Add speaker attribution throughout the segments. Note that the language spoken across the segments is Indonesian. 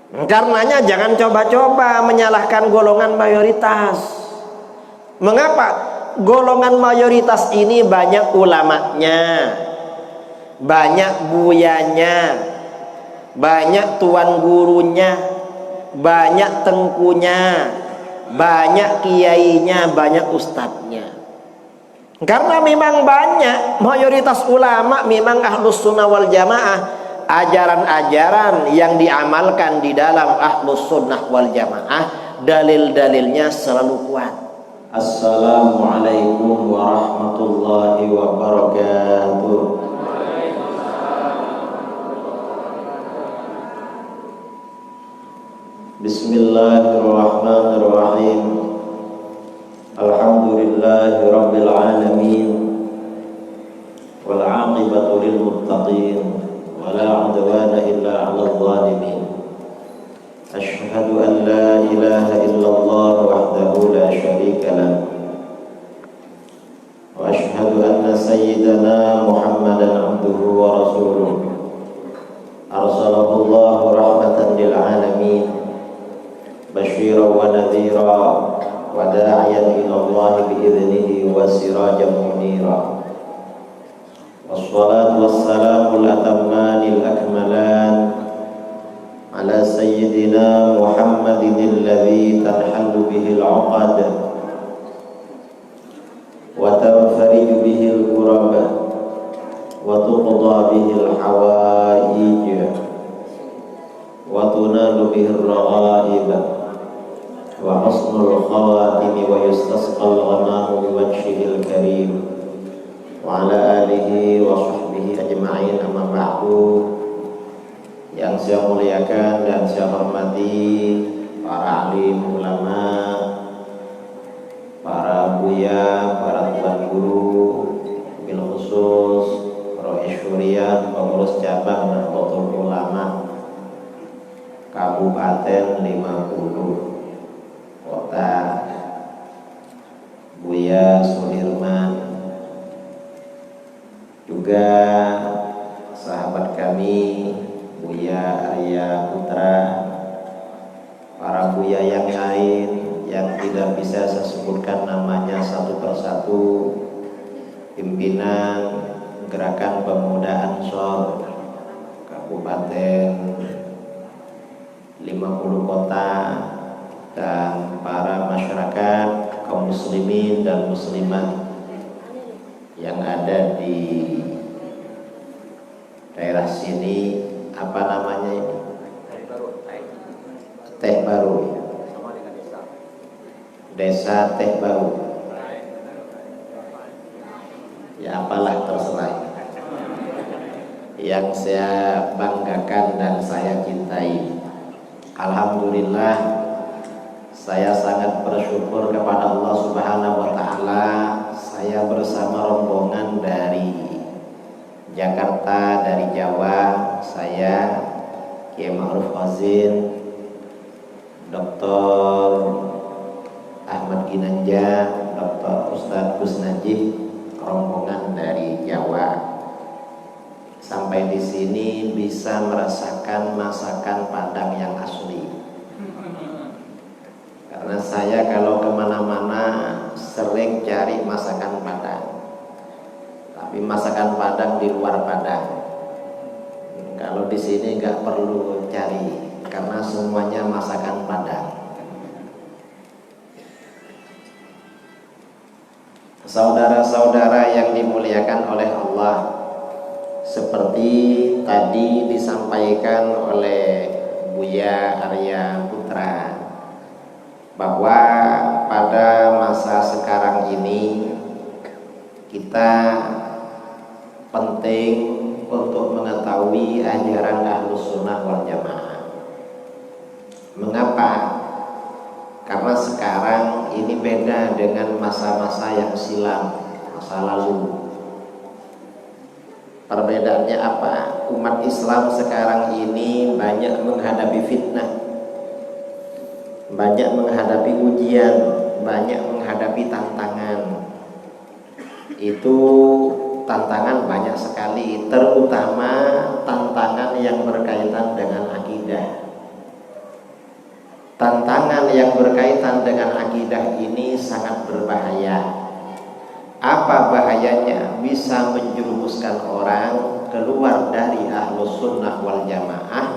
Speaker 1: Karenanya jangan coba-coba menyalahkan golongan mayoritas. Mengapa? Golongan mayoritas ini banyak ulamanya, banyak buyanya, banyak tuan gurunya, banyak tengkunya, banyak kiainya, banyak ustadznya. Karena memang banyak mayoritas ulama memang ahlus sunnah wal jamaah. Ajaran-ajaran yang diamalkan di dalam ahlus sunnah wal jamaah, dalil-dalilnya selalu kuat.
Speaker 2: Assalamualaikum warahmatullahi wabarakatuh. Bismillahirrahmanirrahim. Alhamdulillahi rabbil alamin. Wal 'aqibatu lil muttaqin. Wala 'udwana illa 'alal zalimin. Asyhadu an la ilaha illallah wahdahu la syarika lah. Wa asyhadu anna sayyidana Muhammadan 'abduhu wa rasuluh. Arsalahu Allah rahmatan lil alamin. Basyiran wa nadhira wa da'iyan ila Allah bi idznihi wa sirajan munira. Wassalatu wassalamu al-atammanil akmalan ala sayyidina Muhammadin alladhi tanhallu bihi al-'uqad wa tanfariju bihi al-kurab wa tuqda bihi al-hawaij wa tunalu bihi ar-raghaib wa husnul khawatim wa yustasqal ghamamu bi wajhihil karim wa ala alihi wa sahbihi ajma'in, amma ba'du. Yang saya muliakan dan saya hormati para alim ulama, para buya, para tuan guru, bil khusus Rois Syuriah, pengurus cabang Nahdlatul Ulama Kabupaten 50 Kota, Buya Sudirman, juga sahabat kami Buya Arya Putra, para buya yang lain yang tidak bisa saya sebutkan namanya satu persatu, pimpinan Gerakan Pemuda Ansor Kabupaten 50 Kota, dan para masyarakat kaum muslimin dan muslimat yang ada di daerah sini. Apa namanya ini? Teh Baru. Desa Teh Baru. Ya apalah, terserah. Yang saya banggakan dan saya cintai. Alhamdulillah, saya sangat bersyukur kepada Allah Subhanahu wa taala. Saya bersama rombongan dari Jakarta, dari Jawa, saya Kiai Ma'ruf Khazin, Dr. Ahmad Ginanja, Dr. Ustadz Gus Najib, rombongan dari Jawa. Sampai di sini bisa merasakan masakan Padang yang asli. Karena saya kalau kemana-mana sering cari masakan Padang, tapi masakan Padang di luar Padang. Kalau di sini nggak perlu cari, karena semuanya masakan Padang. Saudara-saudara yang dimuliakan oleh Allah, seperti tadi disampaikan oleh Buya Arya Putra, bahwa pada masa sekarang ini kita penting untuk mengetahui ajaran Ahlus Sunnah wal Jamaah. Mengapa? Karena sekarang ini beda dengan masa-masa yang silam, masa lalu. Perbedaannya apa? Umat Islam sekarang ini banyak menghadapi fitnah, banyak menghadapi ujian, banyak menghadapi tantangan. Itu tantangan banyak sekali, terutama tantangan yang berkaitan dengan akidah. pertanyaan yang berkaitan dengan akidah ini sangat berbahaya. Apa bahayanya? Bisa menjerumuskan orang keluar dari Ahlus Sunnah wal Jamaah,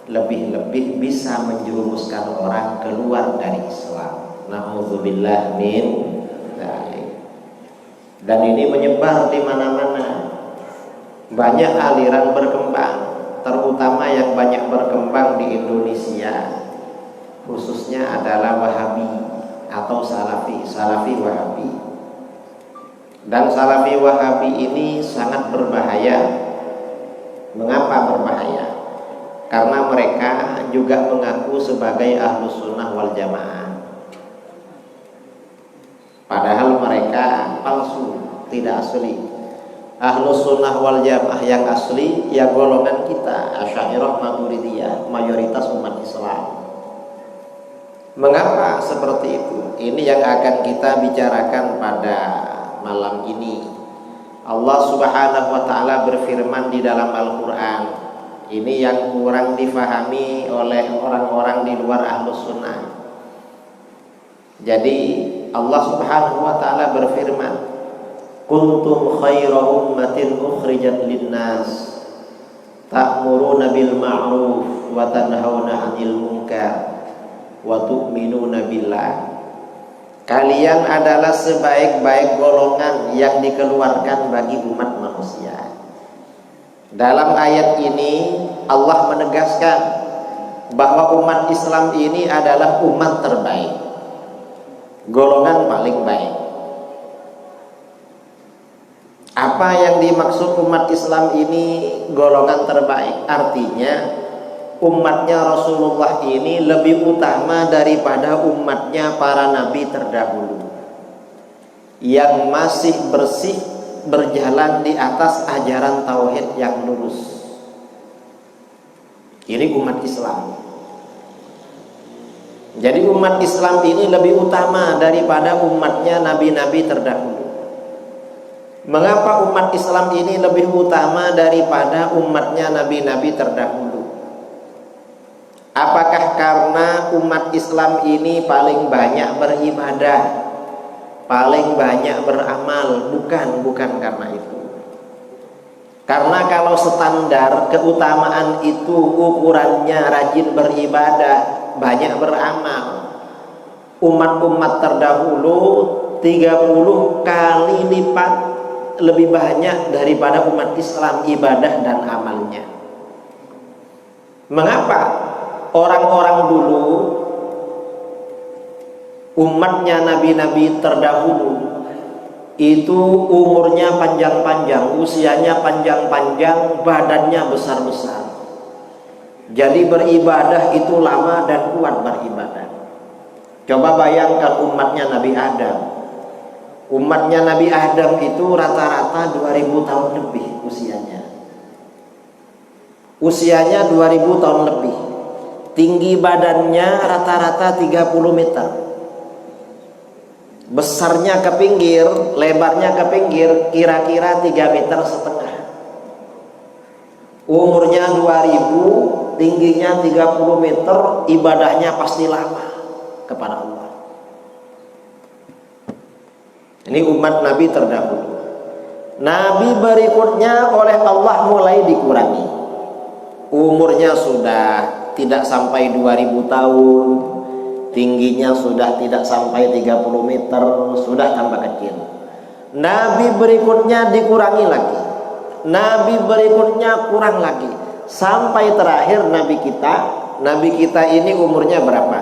Speaker 2: lebih-lebih bisa menjerumuskan orang keluar dari Islam. Na'udzubillah min dzalik. Dan ini menyebar di mana-mana. Banyak aliran berkembang, terutama yang banyak berkembang di Indonesia, khususnya adalah Wahabi atau Salafi Wahabi. Dan Salafi Wahabi ini sangat berbahaya. Mengapa berbahaya? Karena mereka juga mengaku sebagai Ahlus Sunnah wal Jamaah, padahal mereka palsu, tidak asli. Ahlus Sunnah wal Jamaah yang asli ya golongan kita, Asy'ariyah Maturidiyah, mayoritas umat Islam. Mengapa seperti itu? Ini yang akan kita bicarakan pada malam ini. Allah Subhanahu wa taala berfirman di dalam Al-Qur'an. Ini yang kurang difahami oleh orang-orang di luar Ahlus Sunnah. Jadi Allah Subhanahu wa taala berfirman, "Kuntum khaira ummatin ukhrijat lin-nas ta'muruna bil ma'ruf wa tanhauna 'anil munkar wa tu'minuna billah." Kalian adalah sebaik-baik golongan yang dikeluarkan bagi umat manusia. Dalam ayat ini Allah menegaskan bahwa umat Islam ini adalah umat terbaik, golongan paling baik. Apa yang dimaksud umat Islam ini golongan terbaik? Artinya umatnya Rasulullah ini lebih utama daripada umatnya para nabi terdahulu yang masih bersih, berjalan di atas ajaran tauhid yang lurus. Ini umat Islam. Jadi umat Islam ini lebih utama daripada umatnya nabi-nabi terdahulu. Mengapa umat Islam ini lebih utama daripada umatnya nabi-nabi terdahulu? Apakah karena umat Islam ini paling banyak beribadah, paling banyak beramal? Bukan karena itu. Karena kalau standar keutamaan itu ukurannya rajin beribadah, banyak beramal, umat-umat terdahulu 30 kali lipat lebih banyak daripada umat Islam ibadah dan amalnya. Mengapa? Orang-orang dulu, umatnya nabi-nabi terdahulu, itu umurnya panjang-panjang, usianya panjang-panjang, badannya besar-besar. Jadi beribadah itu lama dan kuat beribadah. Coba bayangkan umatnya Nabi Adam. Umatnya Nabi Adam itu rata-rata 2000 tahun lebih usianya. Usianya 2000 tahun lebih. Tinggi badannya rata-rata 30 meter. Besarnya ke pinggir, lebarnya ke pinggir kira-kira 3,5 meter. Umurnya 2000, tingginya 30 meter, ibadahnya pasti lama kepada Allah. Ini umat Nabi terdahulu. Nabi berikutnya oleh Allah mulai dikurangi. Umurnya sudah tidak sampai 2000 tahun, tingginya sudah tidak sampai 30 meter, sudah tambah kecil. Nabi berikutnya dikurangi lagi, nabi berikutnya kurang lagi, sampai terakhir nabi kita ini umurnya berapa?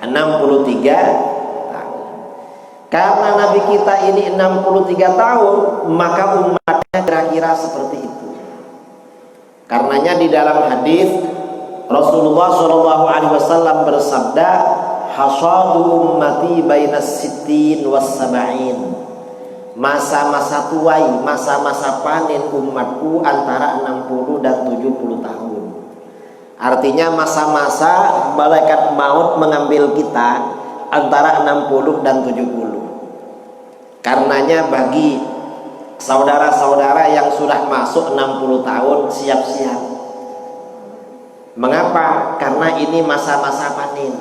Speaker 2: 63 tahun. Karena nabi kita ini 63 tahun, maka umatnya kira-kira seperti itu. Karenanya di dalam hadis Rasulullah SAW bersabda, hasadu ummati bainas sittin was sab'in. Masa-masa tuai, masa-masa panen umatku antara 60 dan 70 tahun. Artinya masa-masa malaikat maut mengambil kita antara 60 dan 70. Karenanya bagi saudara-saudara yang sudah masuk 60 tahun, siap-siap. Mengapa? Karena ini masa-masa panen.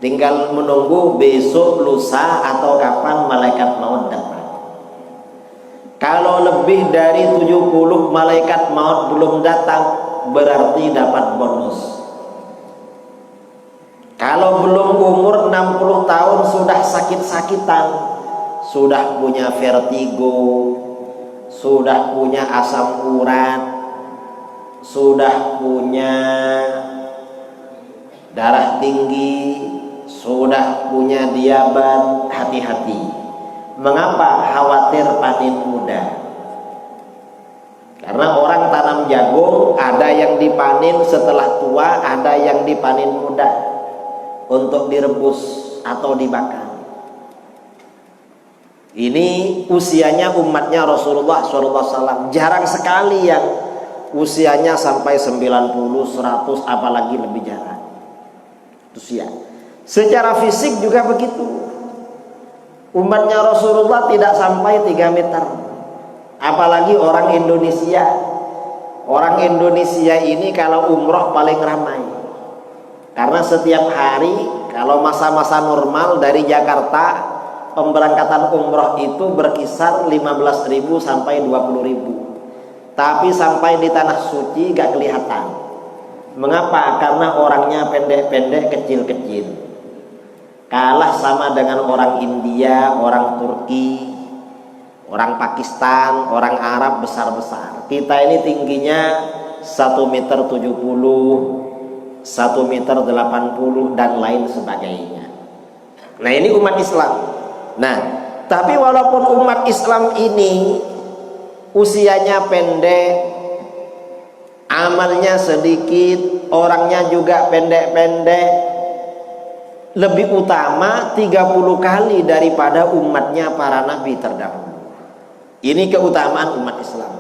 Speaker 1: tinggal menunggu besok, lusa, atau kapan malaikat maut datang. Kalau lebih dari 70 malaikat maut belum datang, berarti dapat bonus. Kalau belum umur 60 tahun sudah sakit-sakitan, sudah punya vertigo, sudah punya asam urat, sudah punya darah tinggi, sudah punya diabetes, hati-hati. Mengapa khawatir panen muda? Karena orang tanam jagung, ada yang dipanen setelah tua, ada yang dipanen muda untuk direbus atau dibakar. Ini usianya umatnya Rasulullah SAW. Jarang sekali yang usianya sampai 90, 100, apalagi lebih jarang. Usia. Secara fisik juga begitu. Umatnya Rasulullah tidak sampai 3 meter. Apalagi orang Indonesia. Orang Indonesia ini kalau umroh paling ramai. Karena setiap hari, kalau masa-masa normal dari Jakarta, pemberangkatan umroh itu berkisar 15.000 sampai 20.000. Tapi sampai di tanah suci gak kelihatan. Mengapa? Karena orangnya pendek-pendek, kecil-kecil. Kalah sama dengan orang India, orang Turki, orang Pakistan, orang Arab besar-besar. Kita ini tingginya 1,70 meter, 1,80 meter, dan lain sebagainya. Nah, ini umat Islam. Nah, tapi walaupun umat Islam ini usianya pendek, amalnya sedikit, orangnya juga pendek-pendek, lebih utama 30 kali daripada umatnya para nabi terdahulu. Ini keutamaan umat Islam.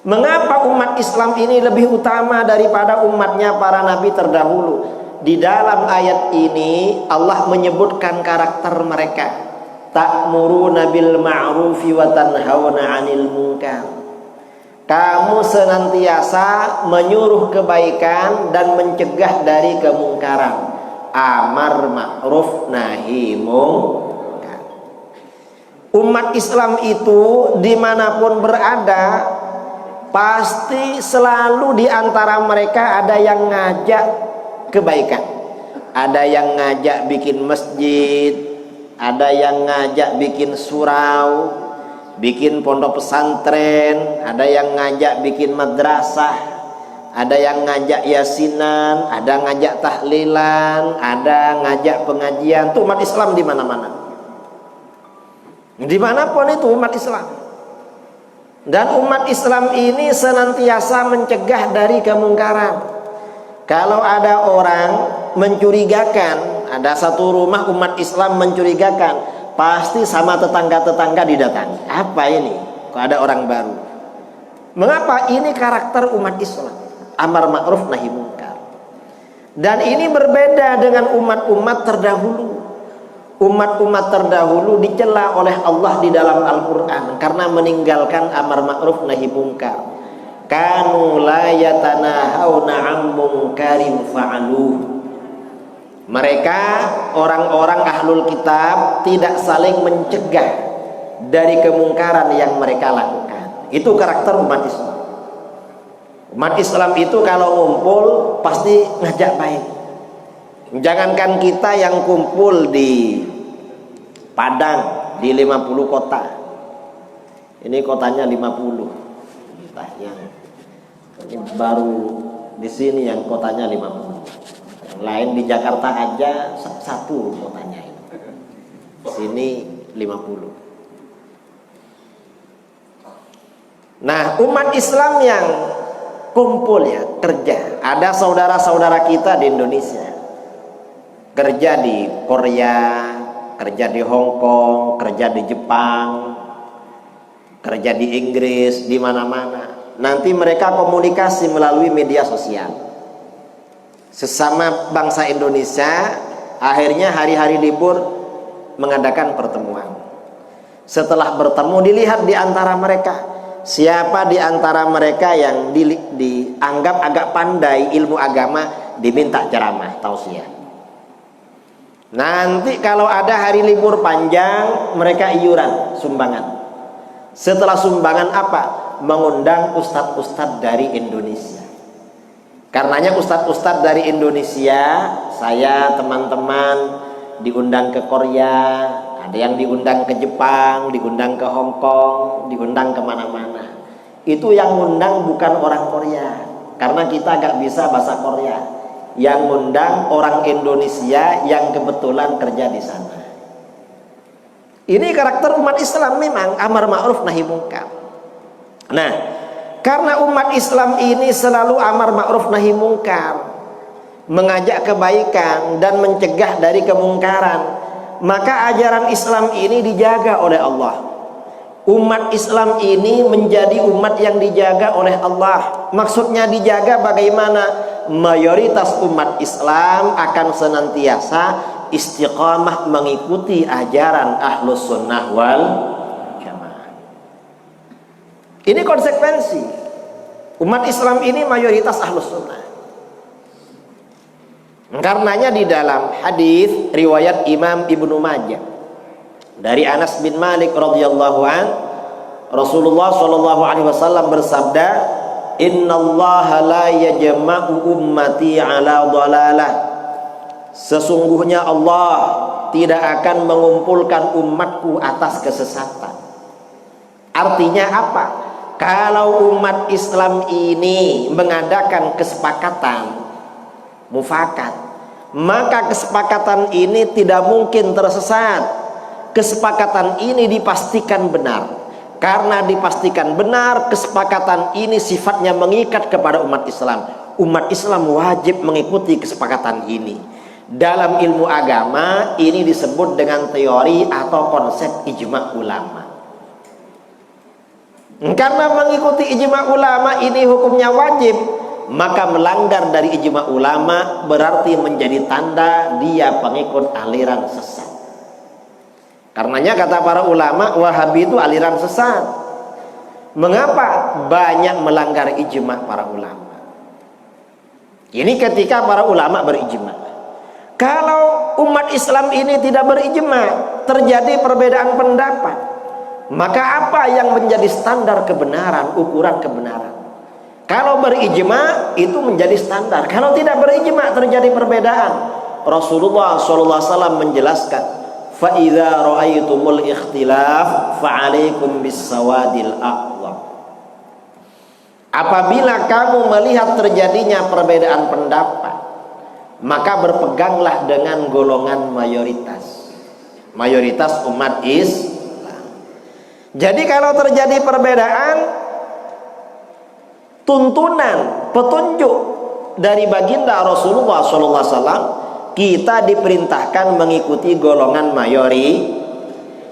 Speaker 1: Mengapa umat Islam ini lebih utama daripada umatnya para nabi terdahulu? Di dalam ayat ini Allah menyebutkan karakter mereka. Ta'muruna bil ma'rufi wa tanhauna 'anil munkar. Kamu senantiasa menyuruh kebaikan dan mencegah dari kemungkaran. Amar ma'ruf nahi mungkar. Umat Islam itu dimanapun berada, pasti selalu di antara mereka ada yang ngajak kebaikan, ada yang ngajak bikin masjid, ada yang ngajak bikin surau, bikin pondok pesantren, ada yang ngajak bikin madrasah, ada yang ngajak yasinan, ada ngajak tahlilan, ada ngajak pengajian. Itu umat Islam di mana-mana. Dimanapun itu umat Islam. Dan umat Islam ini senantiasa mencegah dari kemungkaran. Kalau ada orang mencurigakan, ada satu rumah umat Islam mencurigakan, pasti sama tetangga-tetangga didatangi. Apa ini? Kok ada orang baru? Mengapa? Ini karakter umat Islam. Amar ma'ruf nahi munkar. Dan ini berbeda dengan umat-umat terdahulu. Umat-umat terdahulu dicela oleh Allah di dalam Al-Quran karena meninggalkan amar ma'ruf nahi munkar. Kanu la yatanahawna 'an munkarin fa'aluh. Mereka orang-orang ahlul kitab tidak saling mencegah dari kemungkaran yang mereka lakukan. Itu karakter umat Islam. Umat Islam itu kalau ngumpul pasti ngajak baik. Jangankan kita yang kumpul di Padang di 50 kota. Ini kotanya 50. Nah, yang ini baru di sini yang kotanya 50. Yang lain di Jakarta aja satu kotanya ini. Sini 50. Nah, umat Islam yang kumpul ya, kerja. Ada saudara-saudara kita di Indonesia kerja di Korea, kerja di Hong Kong, kerja di Jepang, kerja di Inggris, di mana-mana. Nanti mereka komunikasi melalui media sosial. Sesama bangsa Indonesia, akhirnya hari-hari libur mengadakan pertemuan. Setelah bertemu dilihat di antara mereka, siapa di antara mereka yang dianggap agak pandai ilmu agama, diminta ceramah, tausiah. Nanti kalau ada hari libur panjang, mereka iuran, sumbangan. Setelah sumbangan apa? Mengundang ustadz-ustadz dari Indonesia. Karenanya ustadz-ustadz dari Indonesia, saya teman-teman diundang ke Korea, ada yang diundang ke Jepang, diundang ke Hong Kong, diundang kemana-mana. Itu yang ngundang bukan orang Korea, karena kita gak bisa bahasa Korea. Yang ngundang orang Indonesia yang kebetulan kerja di sana. Ini karakter umat Islam, memang amar ma'ruf nahi munkar. Nah, karena umat Islam ini selalu amar ma'ruf nahi munkar, mengajak kebaikan dan mencegah dari kemungkaran, maka ajaran Islam ini dijaga oleh Allah. Umat Islam ini menjadi umat yang dijaga oleh Allah. Maksudnya dijaga bagaimana? Mayoritas umat Islam akan senantiasa istiqamah mengikuti ajaran Ahlus Sunnah wal Jamaah. Ini konsekuensi. Umat Islam ini mayoritas Ahlus Sunnah. Karenanya di dalam hadis riwayat Imam Ibnu Majah dari Anas bin Malik radhiyallahu an, Rasulullah shallallahu alaihi wasallam bersabda, innallaha la yajma'u ummati ala dhalalah. Sesungguhnya Allah tidak akan mengumpulkan umatku atas kesesatan. Artinya apa? Kalau umat Islam ini mengadakan kesepakatan mufakat, maka kesepakatan ini tidak mungkin tersesat. Kesepakatan ini dipastikan benar. Karena dipastikan benar, kesepakatan ini sifatnya mengikat kepada umat Islam. Umat Islam wajib mengikuti kesepakatan ini. Dalam ilmu agama ini disebut dengan teori atau konsep ijma' ulama. Karena mengikuti ijma' ulama ini hukumnya wajib, maka melanggar dari ijma' ulama berarti menjadi tanda dia pengikut aliran sesat. Karenanya kata para ulama, Wahabi itu aliran sesat. Mengapa? Banyak melanggar ijma' para ulama. Ini ketika para ulama berijma'. Kalau umat Islam ini tidak berijma', terjadi perbedaan pendapat, maka apa yang menjadi standar kebenaran, ukuran kebenaran? Kalau berijma' itu menjadi standar. Kalau tidak berijma' terjadi perbedaan. Rasulullah SAW menjelaskan, فَإِذَا رَأَيْتُمُ الْإِخْتِلَافِ فَعَلَيْكُمْ بِالسَّوَادِ الْأَقْوَمِ. Apabila kamu melihat terjadinya perbedaan pendapat, maka berpeganglah dengan golongan mayoritas. Mayoritas umat Islam. Jadi kalau terjadi perbedaan, tuntunan, petunjuk dari baginda Rasulullah SAW, kita diperintahkan mengikuti golongan mayoritas.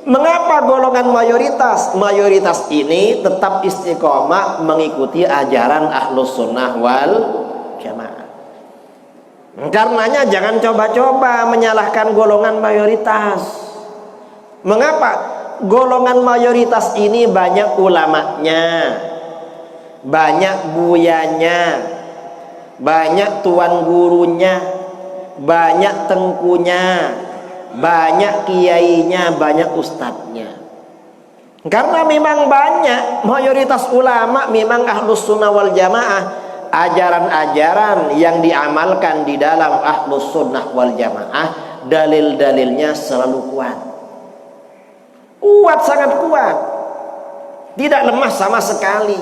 Speaker 1: Mengapa golongan mayoritas? Mayoritas ini tetap istiqomah mengikuti ajaran Ahlus Sunnah wal Jamaah. Karenanya jangan coba-coba menyalahkan golongan mayoritas. Mengapa? Golongan mayoritas ini banyak ulamanya, banyak buyanya, banyak tuan gurunya, banyak tengkunya, banyak kiainya, banyak ustadznya. Karena memang banyak mayoritas ulama memang Ahlus Sunnah wal Jamaah, ajaran-ajaran yang diamalkan di dalam Ahlus Sunnah wal Jamaah, dalil-dalilnya selalu kuat. Kuat, sangat kuat. Tidak lemah sama sekali.